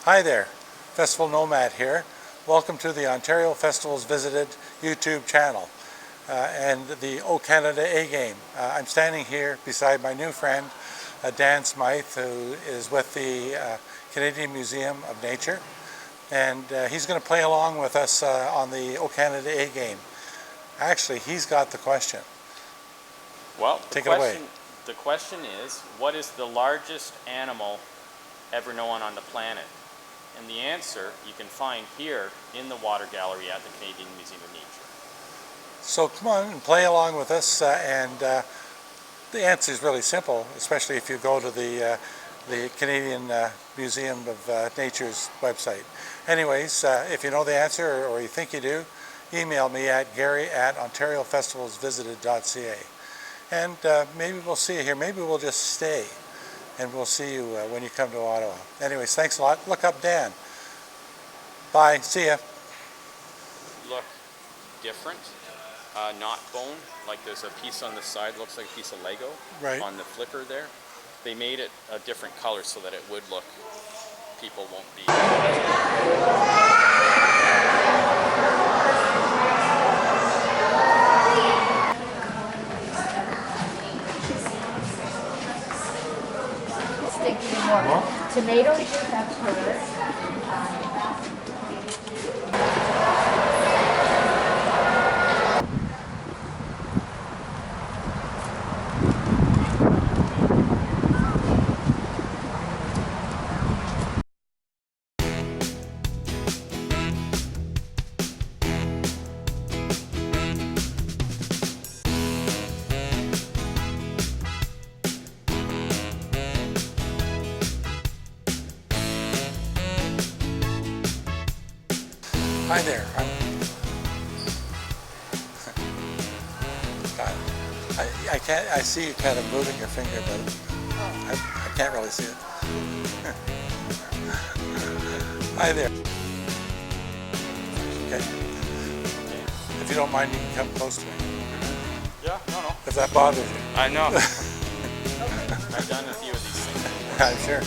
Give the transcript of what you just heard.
Hi there, Festival Nomad here. Welcome to the Ontario Festivals Visited YouTube channel and the O Canada A Game. I'm standing here beside my new friend Dan Smythe, who is with the Canadian Museum of Nature, and he's going to play along with us on the O Canada A Game. Actually, he's got the question. Well, Take it away. The question is, what is the largest animal ever known on the planet? And the answer you can find here in the Water Gallery at the Canadian Museum of Nature. So come on and play along with us, and the answer is really simple, especially if you go to the Canadian Museum of Nature's website. Anyways, if you know the answer or you think you do, email me at gary@ontariofestivalsvisited.ca. And maybe we'll see you here. Maybe we'll just stay and we'll see you when you come to Ottawa. Anyways, thanks a lot. Look up Dan. Bye. See ya. Look different, not bone, like there's a piece on the side, looks like a piece of Lego Right. on the flicker there. They made it a different color so that it would look, people won't be. More tomatoes, peppers. Hi there. I can't. I see you kind of moving your finger, but I can't really see it. Hi there. Okay. If you don't mind, you can come close to me. Yeah, no. If that bothers you. I know. I've done a few of these things. I'm sure.